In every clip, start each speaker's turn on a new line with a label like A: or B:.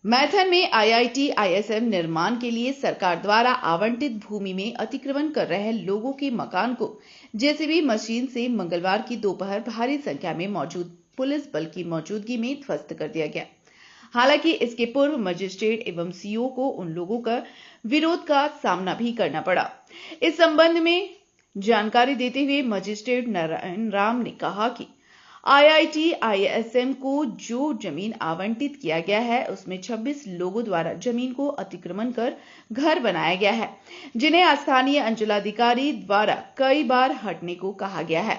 A: मैथन में IIT ISM निर्माण के लिए सरकार द्वारा आवंटित भूमि में अतिक्रमण कर रहे लोगों के मकान को जेसीबी मशीन से मंगलवार की दोपहर भारी संख्या में मौजूद पुलिस बल की मौजूदगी में ध्वस्त कर दिया गया। हालांकि इसके पूर्व मजिस्ट्रेट एवं सीओ को उन लोगों का विरोध का सामना भी करना पड़ा। इस संबंध में जानकारी देते हुए मजिस्ट्रेट नारायण राम ने कहा कि आईआईटी आईएसएम को जो जमीन आवंटित किया गया है उसमें 26 लोगों द्वारा जमीन को अतिक्रमण कर घर बनाया गया है, जिन्हें स्थानीय अंचलाधिकारी द्वारा कई बार हटने को कहा गया है,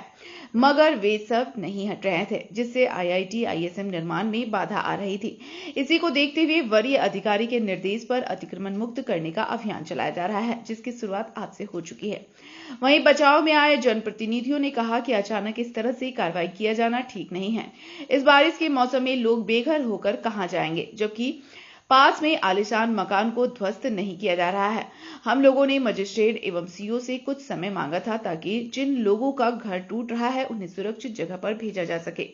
A: मगर वे सब नहीं हट रहे थे, जिससे आईआईटी आईएसएम निर्माण में बाधा आ रही थी। इसी को देखते हुए वरीय अधिकारी के निर्देश पर अतिक्रमण मुक्त करने का अभियान चलाया जा रहा है, जिसकी शुरुआत आज से हो चुकी है। वहीं बचाव में आए जनप्रतिनिधियों ने कहा कि अचानक इस तरह से कार्रवाई किया जाना ठीक नहीं है। इस बारिश के मौसम में लोग बेघर होकर कहां जाएंगे, जबकि पास में आलीशान मकान को ध्वस्त नहीं किया जा रहा है। हम लोगों ने मजिस्ट्रेट एवं सीओ से कुछ समय मांगा था ताकि जिन लोगों का घर टूट रहा है उन्हें सुरक्षित जगह पर भेजा जा सके,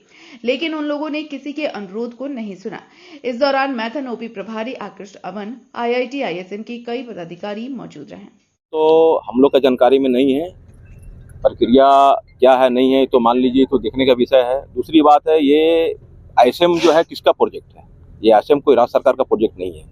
A: लेकिन उन लोगों ने किसी के अनुरोध को नहीं सुना। इस दौरान मैथन ओपी प्रभारी आकृष्ट अवन, आईआईटी आईएसएम के कई पदाधिकारी मौजूद रहे।
B: तो हम लोग का जानकारी में नहीं है, प्रक्रिया क्या है नहीं है तो मान लीजिए तो देखने का विषय है। दूसरी बात है, ये आईएसएम जो है किसका प्रोजेक्ट है? ये आईएसएम कोई राज्य सरकार का प्रोजेक्ट नहीं है।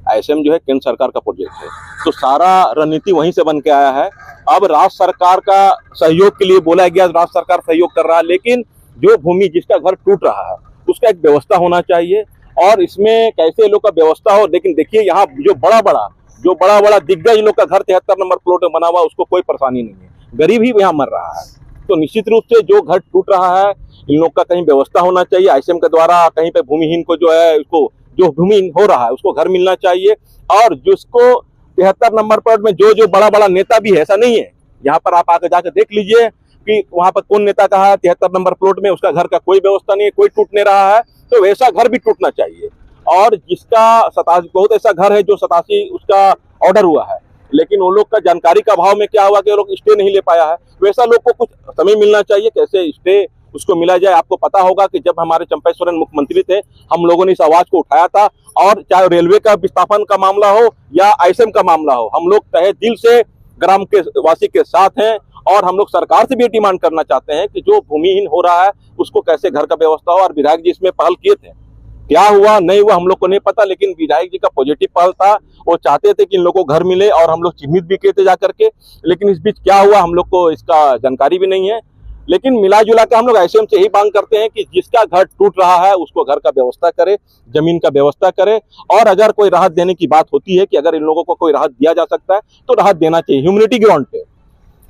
B: आईएसएम जो है केंद्र सरकार का प्रोजेक्ट है, तो सारा रणनीति वहीं से बन के आया है। अब राज्य सरकार का सहयोग के लिए बोला गया, राज्य सरकार सहयोग कर रहा है, लेकिन जो भूमि जिसका घर टूट रहा है उसका एक व्यवस्था होना चाहिए और इसमें कैसे लोग का व्यवस्था हो। लेकिन देखिए यहाँ जो बड़ा बड़ा दिग्गज लोग का घर 73 नंबर प्लॉट में बना हुआ, उसको कोई परेशानी नहीं है, गरीब ही यहाँ मर रहा है। तो निश्चित रूप से जो घर टूट रहा है इन लोग का कहीं व्यवस्था होना चाहिए। आईएसएम के द्वारा कहीं पे भूमिहीन को जो है उसको जो भूमिहीन हो रहा है उसको घर मिलना चाहिए। और जिसको 73 नंबर प्लॉट में जो बड़ा नेता भी है, ऐसा नहीं है, यहाँ पर आप आकर जाकर देख लीजिए कि वहां पर कौन नेता का है 73 नंबर प्लॉट में, उसका घर का कोई व्यवस्था नहीं है, कोई टूट नहीं रहा है। तो वैसा घर भी टूटना चाहिए। और जिसका 87 बहुत ऐसा घर है जो 87 उसका ऑर्डर हुआ है, लेकिन वो लोग का जानकारी का अभाव में क्या हुआ कि वो लोग स्टे नहीं ले पाया है। वैसा लोग को कुछ समय मिलना चाहिए, कैसे स्टे उसको मिला जाए। आपको पता होगा कि जब हमारे चंपा सोरेन मुख्यमंत्री थे, हम लोगों ने इस आवाज को उठाया था, और चाहे रेलवे का विस्थापन का मामला हो या आईएसएम का मामला हो, हम लोग तहे दिल से ग्राम के वासी के साथ हैं। और हम लोग सरकार से भी डिमांड करना चाहते हैं कि जो भूमिहीन हो रहा है उसको कैसे घर का व्यवस्था हो। और विधायक जी इसमें पहल किए थे, क्या हुआ नहीं हुआ हम लोग को नहीं पता, लेकिन विधायक जी का पॉजिटिव पहल था। वो चाहते थे कि इन लोगों को घर मिले और हम लोग चिन्हित भी किए थे जाकर के, लेकिन इस बीच क्या हुआ हम लोग को इसका जानकारी भी नहीं है। लेकिन मिला जुला के हम लोग आईएसएम से यही मांग करते हैं कि जिसका घर टूट रहा है उसको घर का व्यवस्था करे, जमीन का व्यवस्था करे। और अगर कोई राहत देने की बात होती है कि अगर इन लोगों को कोई राहत दिया जा सकता है तो राहत देना चाहिए ह्यूमैनिटी ग्राउंड पे।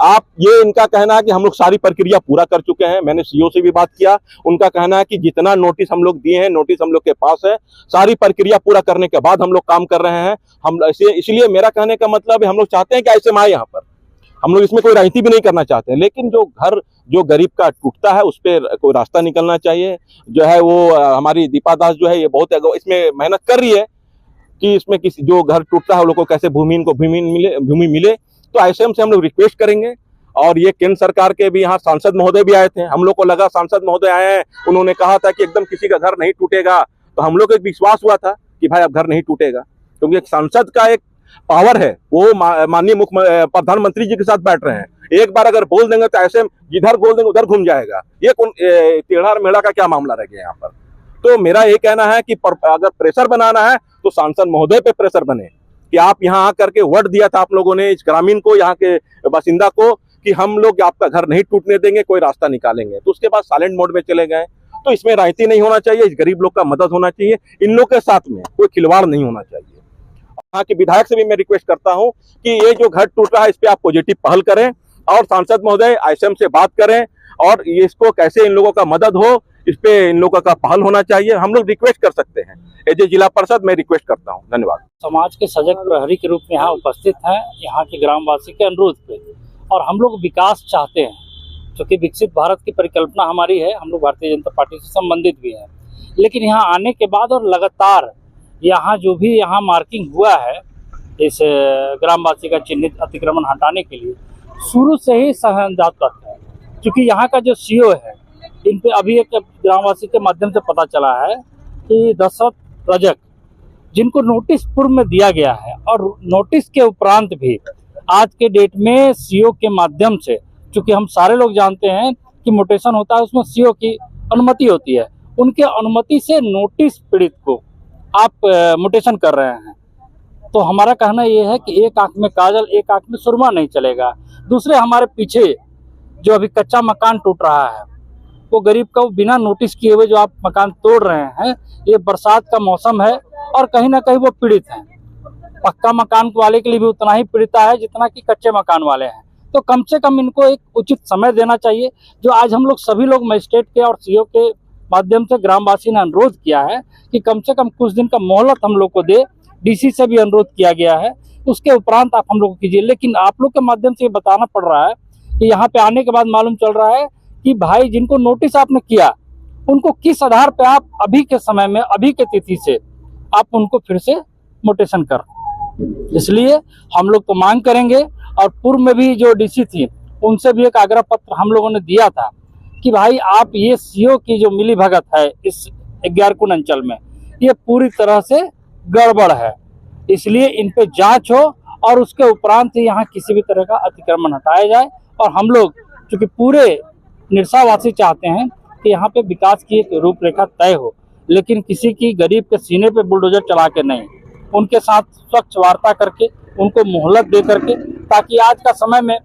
B: आप ये इनका कहना है कि हम लोग सारी प्रक्रिया पूरा कर चुके हैं। मैंने सीओ से भी बात किया, उनका कहना है कि जितना नोटिस हम लोग दिए हैं, नोटिस हम लोग के पास है, सारी प्रक्रिया पूरा करने के बाद हम लोग काम कर रहे हैं। हम इसलिए मेरा कहने का मतलब है हम लोग चाहते हैं कि ऐसे में आए यहाँ पर, हम लोग इसमें कोई राजनीति भी नहीं करना चाहते हैं, लेकिन जो घर जो गरीब का टूटता है उस पर कोई रास्ता निकलना चाहिए। जो है वो हमारी दीपा दास जो है ये बहुत इसमें मेहनत कर रही है कि इसमें किसी जो घर टूटता है उन लोग को कैसे भूमि मिले। तो आईएसएम से हम लोग रिक्वेस्ट करेंगे। और ये केंद्र सरकार के भी यहाँ सांसद महोदय भी आए थे, हम लोग को लगा सांसद महोदय आए हैं, उन्होंने कहा था कि एकदम किसी का घर नहीं टूटेगा, तो हम लोग को एक विश्वास हुआ था कि भाई अब घर नहीं टूटेगा, क्योंकि एक सांसद का एक पावर है, वो माननीय प्रधानमंत्री जी के साथ बैठ रहे हैं। एक बार अगर बोल देंगे तो ऐसे जिधर बोल देंगे उधर घूम जाएगा। ये टेढ़ा मेढ़ा का क्या मामला रह गया यहाँ पर। तो मेरा ये कहना है कि अगर प्रेशर बनाना है तो सांसद महोदय पे प्रेशर बने कि आप यहाँ आकर के वर्ड दिया था आप लोगों ने इस ग्रामीण को, यहाँ के बासिंदा को, कि हम लोग आपका घर नहीं टूटने देंगे, कोई रास्ता निकालेंगे। तो उसके बाद साइलेंट मोड में चले गए। तो इसमें राजनीति नहीं होना चाहिए, इस गरीब लोग का मदद होना चाहिए, इन लोग के साथ में कोई खिलवाड़ नहीं होना चाहिए। यहाँ के विधायक से भी मैं रिक्वेस्ट करता हूँ कि ये जो घर टूट रहा है इस पे आप पॉजिटिव पहल करें और सांसद महोदय आईएसएम से बात करें और इसको कैसे इन लोगों का मदद हो, इस पे इन लोगों का पहल होना चाहिए। हम लोग रिक्वेस्ट कर सकते हैं, एज ए जिला परिषद मैं रिक्वेस्ट करता हूँ। धन्यवाद।
C: समाज के सजग प्रहरी के रूप में यहाँ उपस्थित हैं, यहाँ के ग्रामवासी के अनुरोध पे, और हम लोग विकास चाहते हैं, क्योंकि विकसित भारत की परिकल्पना हमारी है, हम लोग भारतीय जनता पार्टी से संबंधित भी हैं। लेकिन यहाँ आने के बाद और लगातार यहाँ जो भी यहाँ मार्किंग हुआ है इस ग्रामवासी का चिन्हित अतिक्रमण हटाने के लिए, शुरू से ही सहनजात करते हैं। क्योंकि यहाँ का जो सीओ है, इन पे अभी एक ग्रामवासी के माध्यम से पता चला है कि दशरथ रजक जिनको नोटिस पूर्व में दिया गया है और नोटिस के उपरांत भी आज के डेट में सीओ के माध्यम से, चूंकि हम सारे लोग जानते हैं कि म्यूटेशन होता है उसमें सीओ की अनुमति होती है, उनके अनुमति से नोटिस पीड़ित को आप म्यूटेशन कर रहे हैं। तो हमारा कहना यह है कि एक आंख में काजल एक आंख में सुरमा नहीं चलेगा। दूसरे हमारे पीछे जो अभी कच्चा मकान टूट रहा है, वो गरीब का बिना नोटिस किए हुए जो आप मकान तोड़ रहे हैं, ये बरसात का मौसम है और कहीं ना कहीं वो पीड़ित हैं। पक्का मकान वाले के लिए भी उतना ही पीड़ित है जितना कि कच्चे मकान वाले हैं। तो कम से कम इनको एक उचित समय देना चाहिए, जो आज हम लोग सभी लोग मजिस्ट्रेट के और सीओ के माध्यम से ग्रामवासी ने अनुरोध किया है कि कम से कम कुछ दिन का मोहलत हम लोग को दे। डीसी से भी अनुरोध किया गया है, उसके उपरांत आप हम लोग को कीजिए। लेकिन आप लोग के माध्यम से ये बताना पड़ रहा है कि यहाँ पे आने के बाद मालूम चल रहा है कि भाई जिनको नोटिस आपने किया उनको किस आधार पे आप अभी के समय में अभी के तिथि से आप उनको फिर से म्यूटेशन कर। इसलिए हम लोग तो मांग करेंगे और पूर्व में भी जो डीसी थी उनसे भी एक आग्रह पत्र हम लोगों ने दिया था कि भाई आप ये सीओ की जो मिली भगत है इस 11 अंचल में, ये पूरी तरह से गड़बड़ है। इसलिए इन पे जांच हो और उसके उपरांत ही यहाँ किसी भी तरह का अतिक्रमण हटाया जाए। और हम लोग चूंकि पूरे निरसावासी चाहते हैं कि यहाँ पे विकास की एक रूपरेखा तय हो, लेकिन किसी की गरीब के सीने पे बुलडोजर चला के नहीं, उनके साथ स्वच्छ वार्ता करके उनको मोहलत दे करके, ताकि आज का समय में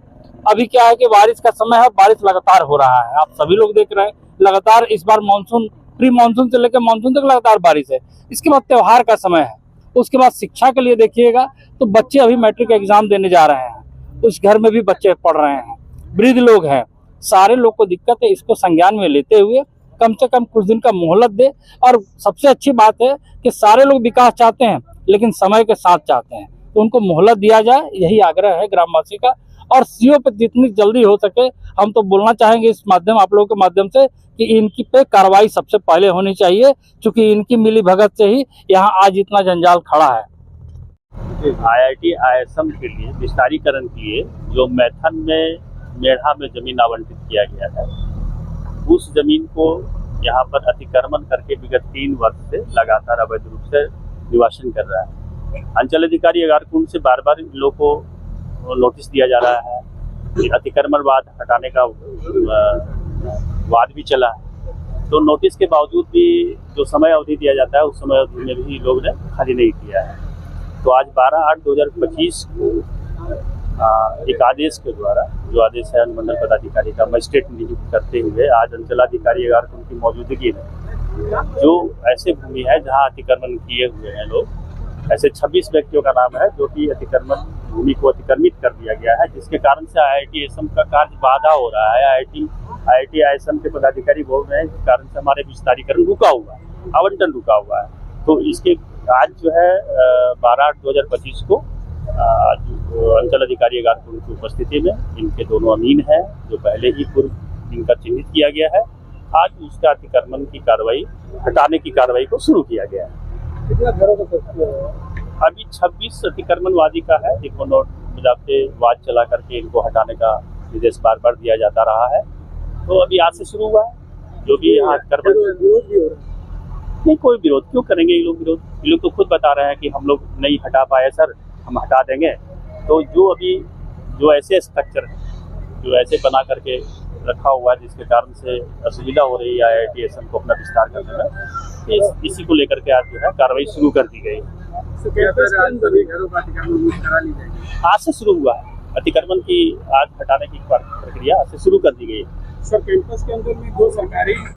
C: अभी क्या है कि बारिश का समय है, बारिश लगातार हो रहा है, आप सभी लोग देख रहे हैं लगातार। इस बार मानसून प्री मानसून से लेकर मानसून तक लगातार बारिश है। इसके बाद त्योहार का समय है, उसके बाद शिक्षा के लिए देखिएगा तो बच्चे अभी मैट्रिक एग्जाम देने जा रहे हैं, उस घर में भी बच्चे पढ़ रहे हैं, वृद्ध लोग हैं, सारे लोग को दिक्कत है। इसको संज्ञान में लेते हुए कम से कम कुछ दिन का मोहलत दे। और सबसे अच्छी बात है कि सारे लोग विकास चाहते हैं लेकिन समय के साथ चाहते हैं, तो उनको मोहलत दिया जाए, यही आग्रह है ग्रामवासी का। और सीओ पे जितनी जल्दी हो सके हम तो बोलना चाहेंगे इस माध्यम आप लोगों के माध्यम से कि इनकी पे कार्रवाई सबसे पहले होनी चाहिए, क्योंकि इनकी मिली भगत से ही यहाँ आज इतना जंजाल खड़ा है।
D: IIT ISM के लिए विस्तारीकरण के लिए जो मैथन में मेढ़ा में जमीन आवंटित किया गया है, उस जमीन को यहाँ पर अतिक्रमण करके विगत 3 वर्ष से लगातार अवैध रूप से निवासन कर रहा है। अंचल अधिकारी अगारकुंड से बार बार इन लोगों को नोटिस दिया जा रहा है, अतिक्रमण वाद हटाने का वाद भी चला है। तो नोटिस के बावजूद भी जो समय अवधि दिया जाता है उस समय अवधि में भी लोग ने खाली नहीं किया है। तो आज 12/8/2025 को एक आदेश के द्वारा, जो आदेश है अनुमंडल पदाधिकारी का मजिस्ट्रेट नियुक्त करते हुए, आज अंचलाधिकारी अगारकुंड की मौजूदगी में जो ऐसे भूमि है जहां अतिक्रमण किए हुए हैं लोग, ऐसे 26 व्यक्तियों का नाम है जो कि अतिक्रमण भूमि को अतिक्रमित कर दिया गया है, जिसके कारण से IIT ISM का कार्य बाधा हो रहा है। IIT ISM के पदाधिकारी बोल रहे हैं इस कारण से हमारे विस्तारीकरण रुका हुआ है, आवंटन रुका हुआ है। तो इसके आज जो है 12/8/2025 को अंचल अधिकारी अगारकुंड की उपस्थिति में इनके दोनों अमीन हैं जो पहले ही पूर्व इनका चिन्हित किया गया है, आज उसका अतिक्रमण की कार्रवाई हटाने की कार्रवाई को शुरू किया गया है।
E: कितना घरों का
D: अभी 26 अतिक्रमणवादी का है, इनको नोट बजाते वाद चला करके इनको हटाने का निर्देश बार बार दिया जाता रहा है। तो अभी आज से शुरू हुआ है, जो भी यहाँ अतिक्रमण
E: विरोध भी हो रहा है।
D: नहीं, कोई विरोध क्यों करेंगे ये लोग विरोध? ये लोग तो खुद बता रहे हैं कि हम लोग नहीं हटा पाए सर, हम हटा देंगे। तो जो अभी जो ऐसे स्ट्रक्चर जो ऐसे बना करके रखा हुआ है जिसके कारण से असुविधा हो रही है IIT ISM को अपना विस्तार करने में, इसी को लेकर के आज जो है कार्रवाई शुरू कर दी गई। आज से शुरू हुआ है अतिक्रमण की, आज हटाने की प्रक्रिया आज से शुरू कर दी गई है।
E: सर कैंपस के अंदर में 2 सरकारी